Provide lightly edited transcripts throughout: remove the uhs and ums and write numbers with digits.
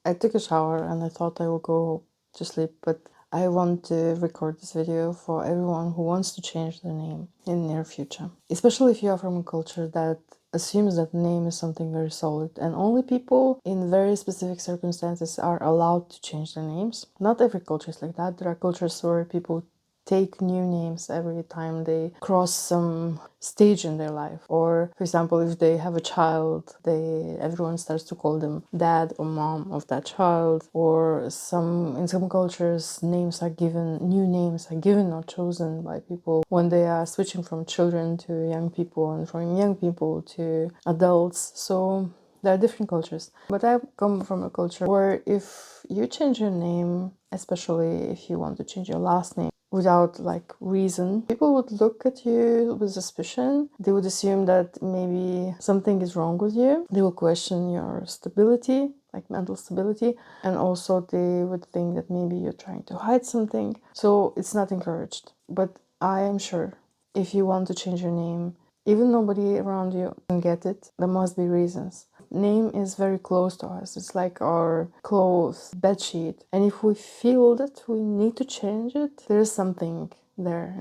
I took a shower and I thought I will go to sleep, but I want to record this video for everyone who wants to change their name in the near future. Especially if you are from a culture that assumes that name is something very solid and only people in very specific circumstances are allowed to change their names. Not every culture is like that. There are cultures where people take new names every time they cross some stage in their life. Or, for example, if they have a child, everyone starts to call them dad or mom of that child. Or in some cultures, new names are given or chosen by people when they are switching from children to young people and from young people to adults. So there are different cultures. But I come from a culture where if you change your name, especially if you want to change your last name, without reason, people would look at you with suspicion. They would assume that maybe something is wrong with you. They will question your stability, like mental stability, and also they would think that maybe you're trying to hide something. So it's not encouraged. But I am sure if you want to change your name, even nobody around you can get it, there must be reasons. Name is very close to us. It's like our clothes, bedsheet. And if we feel that we need to change it, there is something there,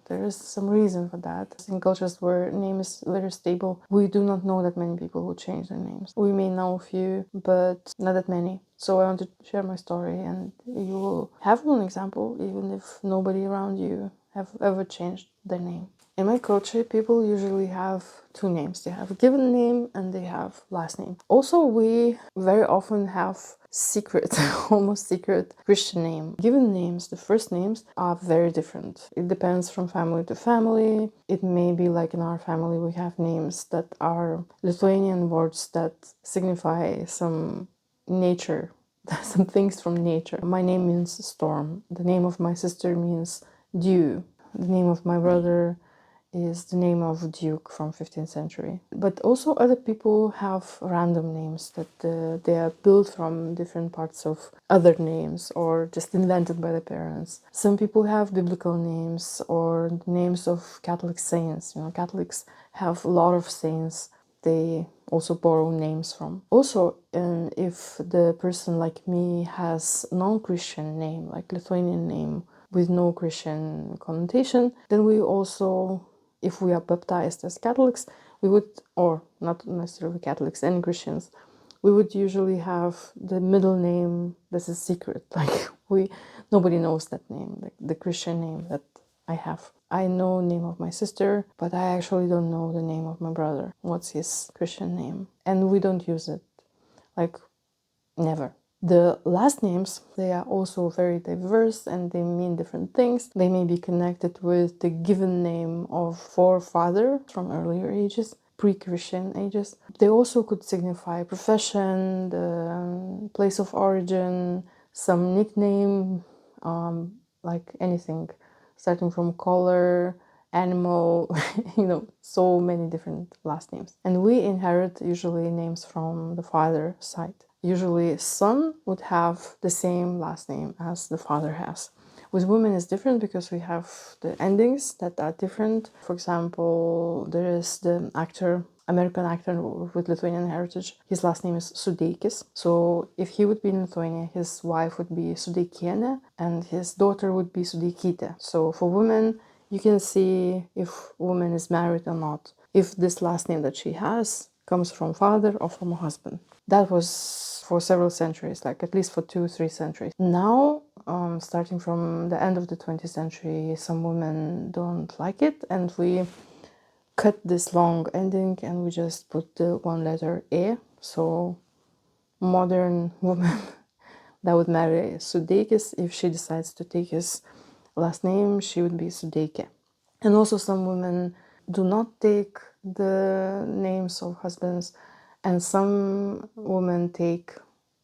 there is some reason for that. In cultures where name is very stable, we do not know that many people who change their names. We may know a few, but not that many. So I want to share my story, and you will have one example, even if nobody around you have ever changed their name. In my culture, people usually have two names. They have a given name and they have last name. Also, we very often have secret, almost secret Christian name. Given names, the first names are very different. It depends from family to family. It may be like in our family, we have names that are Lithuanian words that signify some nature, some things from nature. My name means storm. The name of my sister means dew. The name of my brother is the name of Duke from 15th century. But also other people have random names that they are built from different parts of other names or just invented by the parents. Some people have biblical names or names of Catholic saints. Catholics have a lot of saints they also borrow names from. Also, if the person like me has non-Christian name, like Lithuanian name, with no Christian connotation, then we also, if we are baptized as Catholics, we would, or not necessarily Catholics, any Christians, we would usually have the middle name. This is secret. Nobody knows that name, like the Christian name that I have. I know the name of my sister, but I actually don't know the name of my brother. What's his Christian name? And we don't use it, never. The last names, they are also very diverse and they mean different things. They may be connected with the given name of forefather from earlier ages, pre-Christian ages. They also could signify profession, the place of origin, some nickname, like anything, starting from color, animal, so many different last names. And we inherit usually names from the father side. Usually son would have the same last name as the father has. With women it's different because we have the endings that are different. For example, there is the American actor with Lithuanian heritage. His last name is Sudeikis. So if he would be in Lithuania, his wife would be Sudeikienė and his daughter would be Sudeikytė. So for women, you can see if woman is married or not, if this last name that she has comes from father or from a husband. That was for several centuries, like at least for 2-3 centuries. Now, starting from the end of the 20th century, some women don't like it, and we cut this long ending and we just put the one letter E. So modern woman that would marry Sudeikis, if she decides to take his last name, she would be Sudeikė. And also some women do not take the names of husbands, and some women take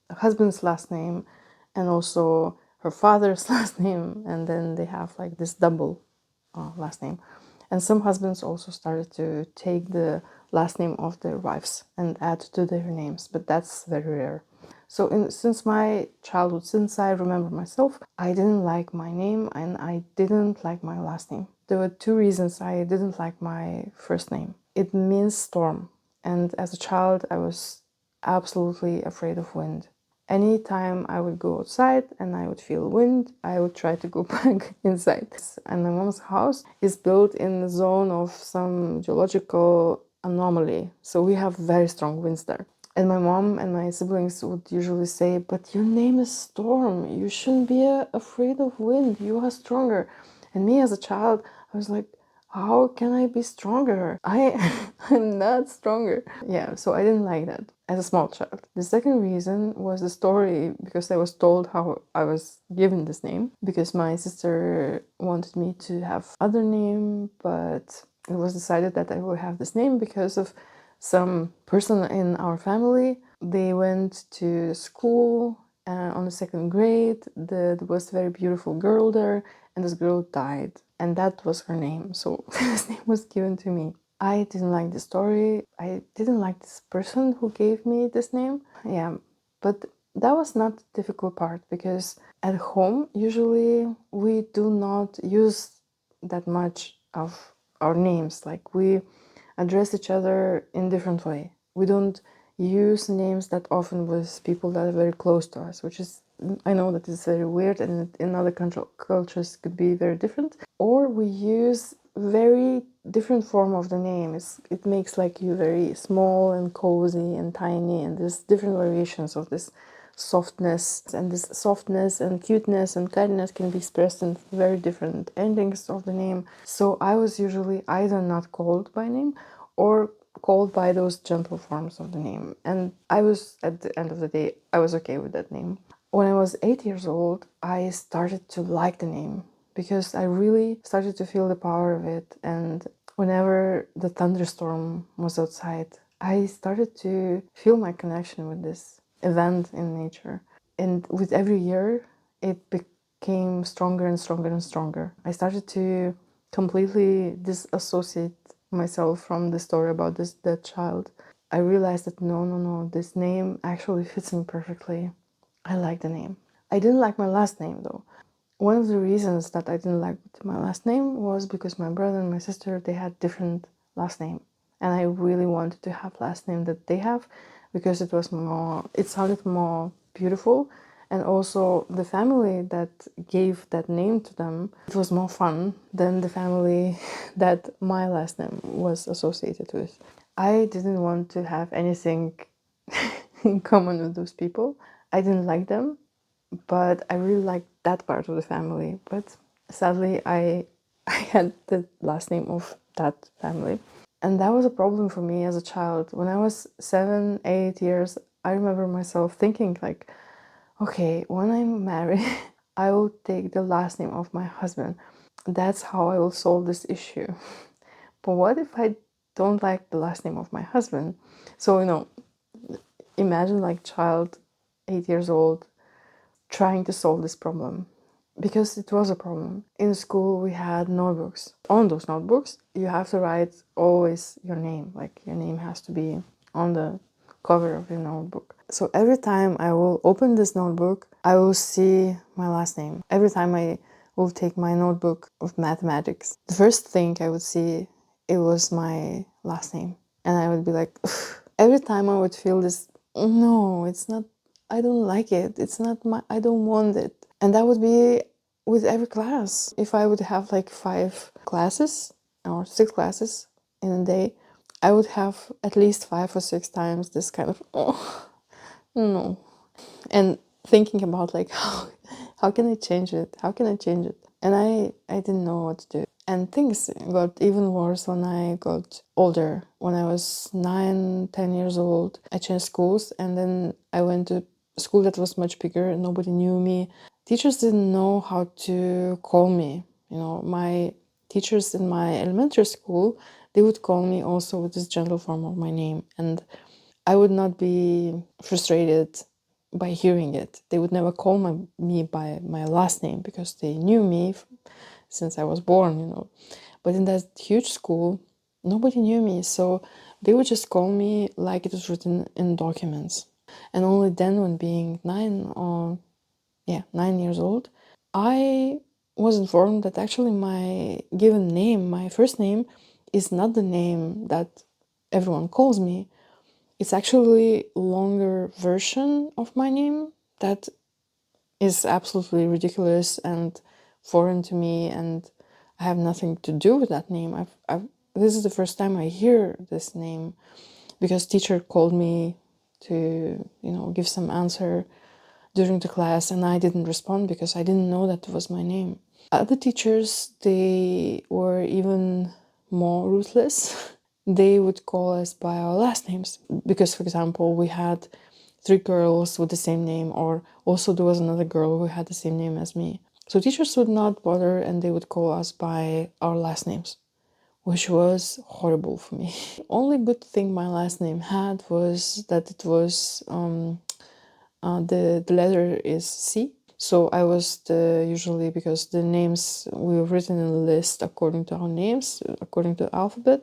a husband's last name and also her father's last name, and then they have like this double last name. And some husbands also started to take the last name of their wives and add to their names, but that's very rare. So since my childhood, since I remember myself, I didn't like my name and I didn't like my last name. There were two reasons I didn't like my first name. It means storm, and as a child I was absolutely afraid of wind. Anytime I would go outside and I would feel wind, I would try to go back inside. And my mom's house is built in the zone of some geological anomaly, so we have very strong winds there. And my mom and my siblings would usually say, "But your name is Storm. You shouldn't be afraid of wind. You are stronger." And me as a child, I was like, how can I be stronger? I'm not stronger. Yeah, so I didn't like that as a small child. The second reason was the story, because I was told how I was given this name, because my sister wanted me to have other name, but it was decided that I will have this name because of some person in our family. They went to school on the second grade. There was a very beautiful girl there, and this girl died, and that was her name. So this name was given to me. I didn't like the story. I didn't like this person who gave me this name. Yeah, but that was not the difficult part, because at home, usually we do not use that much of our names. Like, we address each other in different way. We don't use names that often with people that are very close to us, which is, I know that is very weird, and in other cultures could be very different. Or we use very different form of the name. It makes like you very small and cozy and tiny, and there's different variations of this softness, and this softness and cuteness and kindness can be expressed in very different endings of the name. So I was usually either not called by name or called by those gentle forms of the name, and I was, at the end of the day, I was okay with that name. When I was 8 years old, I started to like the name, because I really started to feel the power of it. And whenever the thunderstorm was outside, I started to feel my connection with this event in nature. And with every year, it became stronger and stronger and stronger. I started to completely disassociate myself from the story about this dead child. I realized that no, this name actually fits me perfectly. I like the name. I didn't like my last name though. One of the reasons that I didn't like my last name was because my brother and my sister, they had different last name, and I really wanted to have last name that they have, because it sounded more beautiful, and also the family that gave that name to them, it was more fun than the family that my last name was associated with. I didn't want to have anything in common with those people. I didn't like them, but I really liked that part of the family. But sadly, I had the last name of that family. And that was a problem for me as a child. When I was 7, 8 years, I remember myself thinking like, okay, when I'm married, I will take the last name of my husband. That's how I will solve this issue. But what if I don't like the last name of my husband? So, imagine like child, 8 years old, trying to solve this problem, because it was a problem. In school, we had notebooks. On those notebooks, you have to write always your name. Like, your name has to be on the cover of your notebook. So every time I will open this notebook, I will see my last name. Every time I will take my notebook of mathematics, the first thing I would see, it was my last name. And I would be like, every time I would feel this, no, it's not, I don't like it. It's not I don't want it. And that would be with every class. If I would have like 5 classes or 6 classes in a day, I would have at least 5 or 6 times this kind of, oh, no. And thinking about like, how can I change it? How can I change it? And I didn't know what to do. And things got even worse when I got older. When I was 9, 10 years old, I changed schools, and then I went to a school that was much bigger. Nobody knew me. Teachers didn't know how to call me. My teachers in my elementary school, they would call me also with this gentle form of my name. And I would not be frustrated by hearing it. They would never call me by my last name, because they knew me since I was born. But in that huge school, nobody knew me, so they would just call me like it was written in documents. And only then, when being 9 years old, I was informed that actually my given name, my first name, is not the name that everyone calls me. It's actually a longer version of my name, that is absolutely ridiculous and foreign to me, and I have nothing to do with that name. This is the first time I hear this name because teacher called me to, give some answer during the class, and I didn't respond because I didn't know that was my name. Other teachers, they were even more ruthless. They would call us by our last names because, for example, we had 3 girls with the same name, or also there was another girl who had the same name as me. So teachers would not bother, and they would call us by our last names, which was horrible for me. The only good thing my last name had was that it was the letter is C. So I was usually, because the names we were written in a list according to our names, according to the alphabet.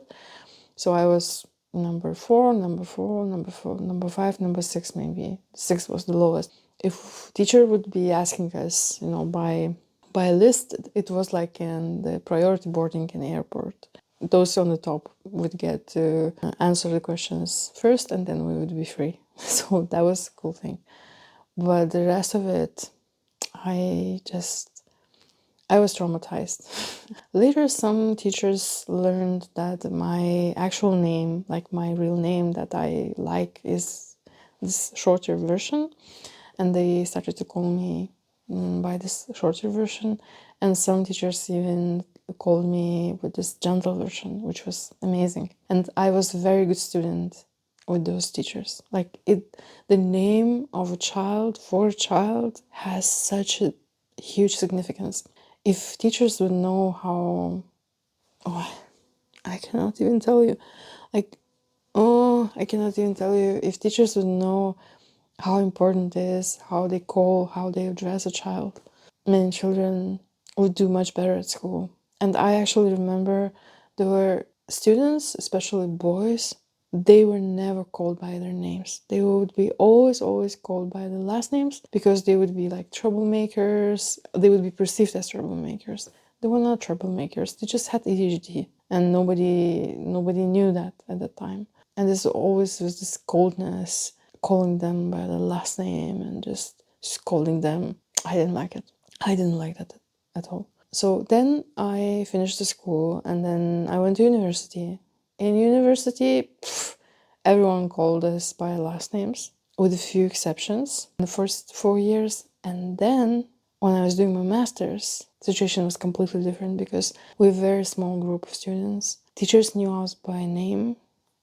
So I was number 4, number 4, number 4, number 5, number 6 maybe. 6 was the lowest. If teacher would be asking us, by a list, it was like in the priority boarding in the airport. Those on the top would get to answer the questions first, and then we would be free. So that was a cool thing. But the rest of it, I was traumatized. Later, some teachers learned that my actual name, like my real name that I like, is this shorter version, and they started to call me by this shorter version. And some teachers even called me with this gentle version, which was amazing. And I was a very good student with those teachers. Like the name of a child for a child has such a huge significance. If teachers would know how, oh, I cannot even tell you, like, I cannot even tell you, if teachers would know how important it is, how they address a child, many children would do much better at school. And I actually remember there were students, especially boys, they were never called by their names. They would be always called by the last names because they would be like troublemakers. They would be perceived as troublemakers. They were not troublemakers. They just had ADHD, and nobody knew that at that time. And there's always was this coldness, calling them by the last name and just scolding them. I didn't like it. I didn't like that at all. So then I finished the school, and then I went to university. In university, everyone called us by our last names, with a few exceptions, in the first 4 years. And then when I was doing my master's, the situation was completely different because we're a very small group of students. Teachers knew us by name.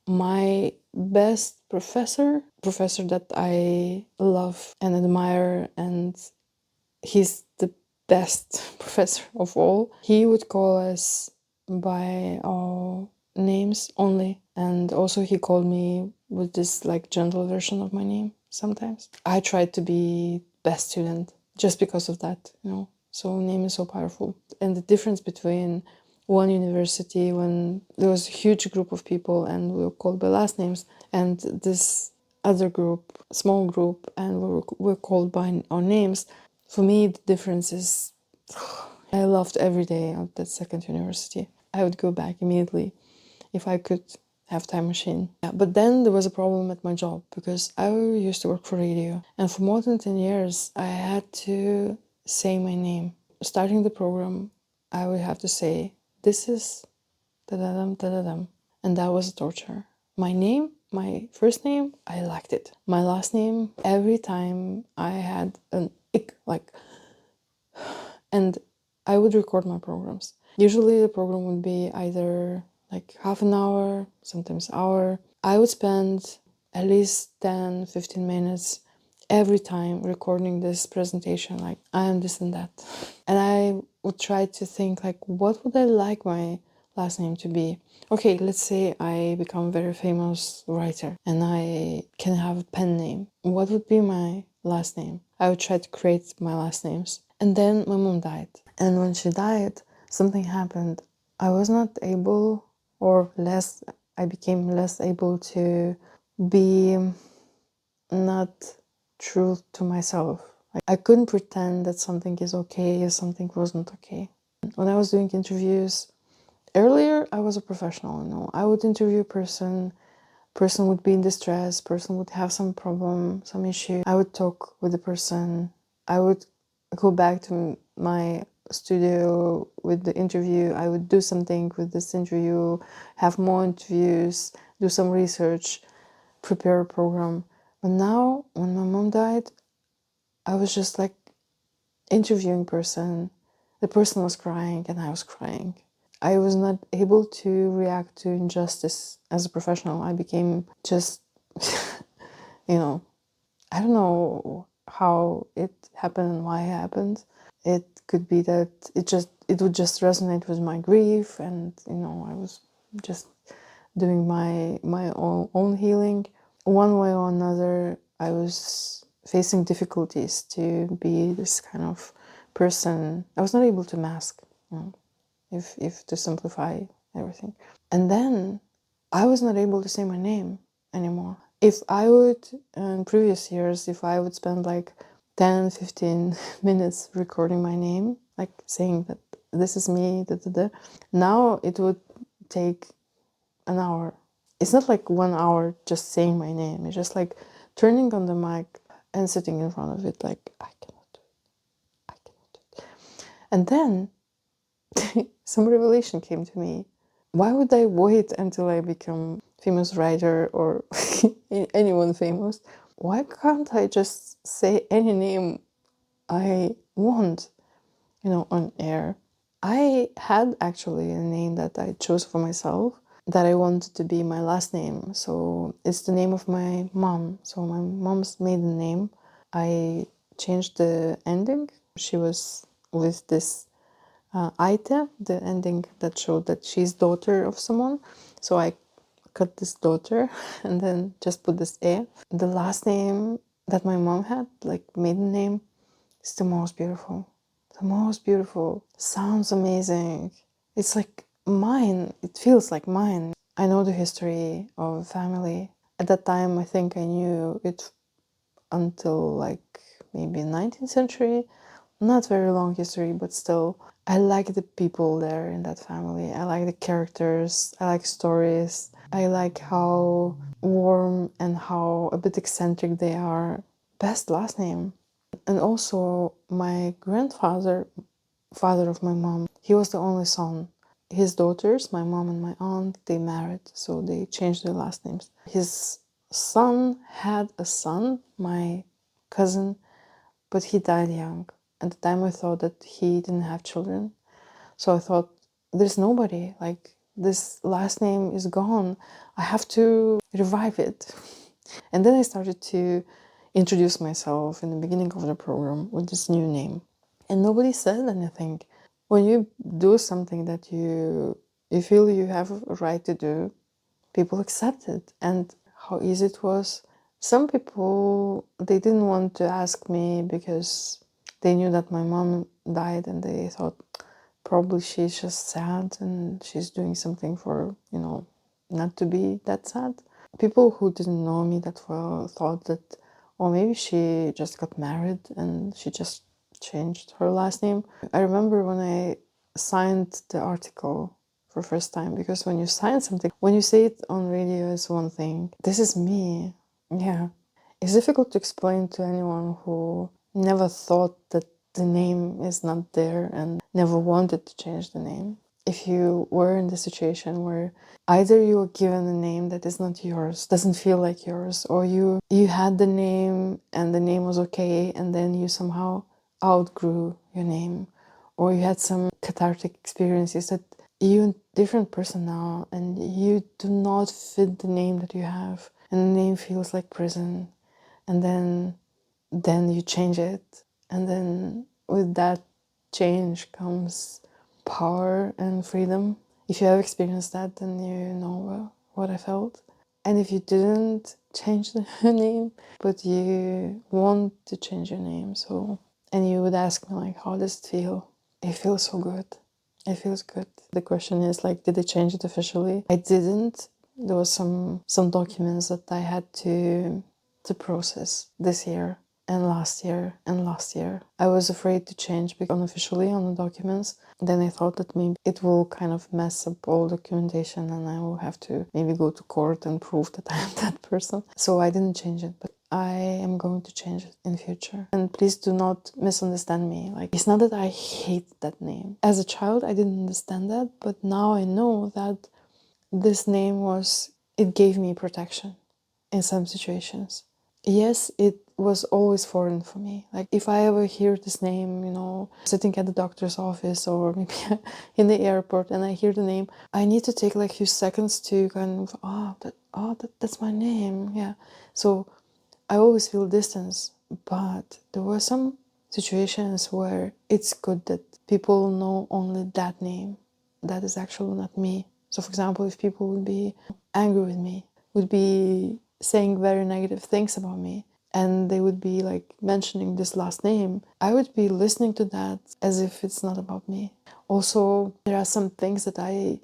My best professor that I love and admire, and he's the best professor of all, he would call us by our names only. And also he called me with this like gentle version of my name sometimes. I tried to be best student just because of that, So name is so powerful. And the difference between one university, when there was a huge group of people and we were called by last names, and this other group, small group, and we were called by our names, for me the difference is I loved every day of that second university. I would go back immediately if I could have time machine. Yeah, but then there was a problem at my job because I used to work for radio, and for more than 10 years I had to say my name. Starting the program, I would have to say, this is da-da-dum, da-da-dum. And that was a torture. My name, my first name, I liked it. My last name, every time I had an ick, like, and I would record my programs. Usually the program would be either like half an hour, sometimes hour. I would spend at least 10, 15 minutes every time recording this presentation, like I am this and that. And I would try to think like, what would I like my last name to be? Okay, let's say I become a very famous writer and I can have a pen name. What would be my last name? I would try to create my last names. And then my mom died. And when she died, something happened. I was not able, I became less able to be not true to myself. I couldn't pretend that something is okay if something wasn't okay. When I was doing interviews, earlier I was a professional, I would interview a person person would be in distress, person would have some problem, some issue. I would talk with the person. I would go back to my studio with the interview. I would do something with this interview, have more interviews, do some research, prepare a program. But now, when my mom died, I was just like interviewing person. The person was crying and I was crying. I was not able to react to injustice as a professional. I became just, you know, I don't know how it happened and why it happened. It could be that it would just resonate with my grief, and I was just doing my own healing. One way or another, I was facing difficulties to be this kind of person. I was not able to mask, if to simplify everything. And then I was not able to say my name anymore. If I would, in previous years, if I would spend like 10, 15 minutes recording my name, like saying that this is me, da, da, da, now it would take an hour. It's not like 1 hour just saying my name. It's just like turning on the mic and sitting in front of it like, I cannot do it. I cannot do it. And then some revelation came to me. Why would I wait until I become famous writer or anyone famous? Why can't I just say any name I want, on air? I had actually a name that I chose for myself that I wanted to be my last name. So it's the name of my mom. So my mom's maiden name. I changed the ending. She was with this Aite, the ending that showed that she's daughter of someone. So I cut this daughter and then just put this E. The last name that my mom had, like maiden name, is the most beautiful. The most beautiful. Sounds amazing. It's like mine. It feels like mine. I know the history of family. At that time, I think I knew it until like maybe 19th century. Not very long history, but still. I like the people there in that family. I like the characters. I like stories. I like how warm and how a bit eccentric they are. Best last name. And also my grandfather, father of my mom, he was the only son. His daughters, my mom and my aunt, they married, so they changed their last names. His son had a son, my cousin, but he died young. At the time I thought that he didn't have children. So I thought, there's nobody, like this last name is gone. I have to revive it. And then I started to introduce myself in the beginning of the program with this new name. And nobody said anything. When you do something that you feel you have a right to do, people accept it. And how easy it was. Some people, they didn't want to ask me because they knew that my mom died and they thought probably she's just sad and she's doing something for, not to be that sad. People who didn't know me that well thought that, or maybe she just got married and she just changed her last name. I remember when I signed the article for first time, because when you sign something, when you say it on radio is one thing. This is me. Yeah. It's difficult to explain to anyone who never thought that the name is not there and never wanted to change the name. If you were in the situation where either you were given a name that is not yours, doesn't feel like yours, or you had the name and the name was okay, and then you somehow outgrew your name, or you had some cathartic experiences that you're a different person now and you do not fit the name that you have, and the name feels like prison, and then you change it, and then with that change comes power and freedom. If you have experienced that, then you know what I felt. And if you didn't change the name, but you want to change your name, and you would ask me like, how does it feel? It feels so good. It feels good. The question is like, did I change it officially? I didn't. There was some documents that I had to process this year. and last year and last year. I was afraid to change unofficially on the documents. Then I thought that maybe it will kind of mess up all documentation and I will have to maybe go to court and prove that I am that person. So I didn't change it, but I am going to change it in future. And please do not misunderstand me. Like, it's not that I hate that name. As a child, I didn't understand that, but now I know that this name it gave me protection in some situations. Yes, it was always foreign for me. Like, if I ever hear this name, sitting at the doctor's office or maybe in the airport and I hear the name, I need to take like a few seconds to kind of, that's my name. Yeah. So I always feel distance, but there were some situations where it's good that people know only that name. That is actually not me. So, for example, if people would be angry with me, would be saying very negative things about me, and they would be like mentioning this last name, I would be listening to that as if it's not about me. Also, there are some things that I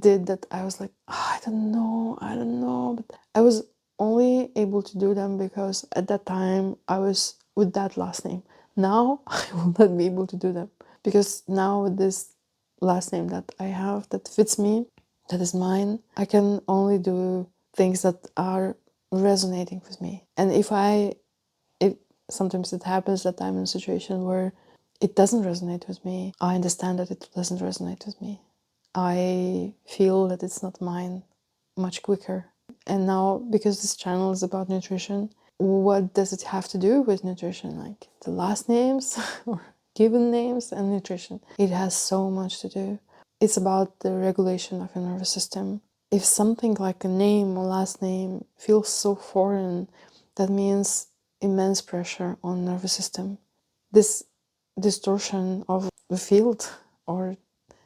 did that I was like, I don't know, but I was only able to do them because at that time I was with that last name. Now I will not be able to do them because now with this last name that I have that fits me, that is mine, I can only do things that are resonating with me. And sometimes it happens that I'm in a situation where it doesn't resonate with me. I understand that it doesn't resonate with me. I feel that it's not mine much quicker. And now, because this channel is about nutrition, what does it have to do with nutrition? Like the last names or given names and nutrition. It has so much to do. It's about the regulation of your nervous system. If something like a name or last name feels so foreign, that means immense pressure on nervous system. This distortion of the field or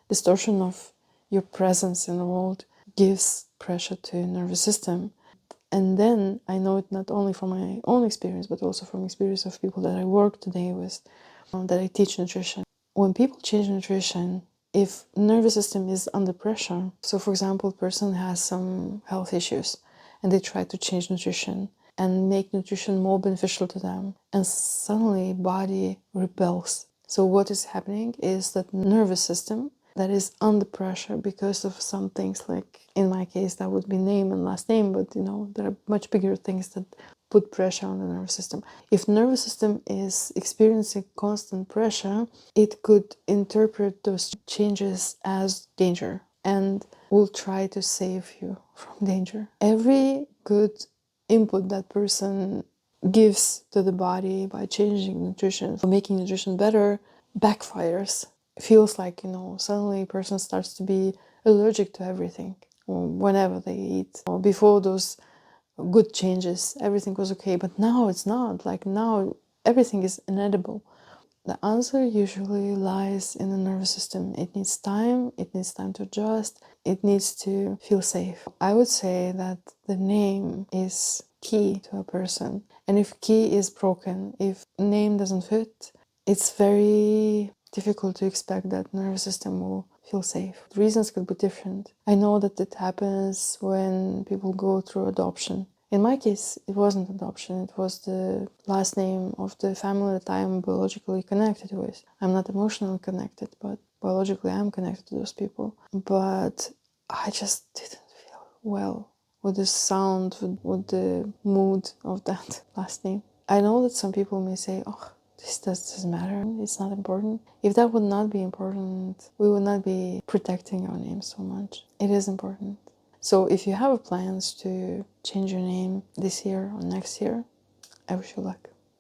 distortion of your presence in the world gives pressure to your nervous system. And then I know it not only from my own experience, but also from experience of people that I work today with, that I teach nutrition. When people change nutrition, if nervous system is under pressure, so for example, a person has some health issues and they try to change nutrition and make nutrition more beneficial to them, and suddenly body rebels. So what is happening is that nervous system that is under pressure because of some things, like in my case that would be name and last name, but there are much bigger things that put pressure on the nervous system. If nervous system is experiencing constant pressure, it could interpret those changes as danger and will try to save you from danger. Every good input that person gives to the body by changing nutrition, or making nutrition better, backfires. It feels like, suddenly a person starts to be allergic to everything whenever they eat. Before those good changes, everything was okay, but now it's not. Like now everything is inedible. The answer usually lies in the nervous system. It needs time to adjust, it needs to feel safe. I would say that the name is key to a person. And if key is broken, if name doesn't fit, it's very difficult to expect that nervous system will feel safe. The reasons could be different. I know that it happens when people go through adoption. In my case, it wasn't adoption, it was the last name of the family that I am biologically connected with. I'm not emotionally connected, but biologically I'm connected to those people. But I just didn't feel well with the sound, with the mood of that last name. I know that some people may say, oh, this doesn't matter, it's not important. If that would not be important, we would not be protecting our name so much. It is important. So if you have plans to change your name this year or next year, I wish you luck.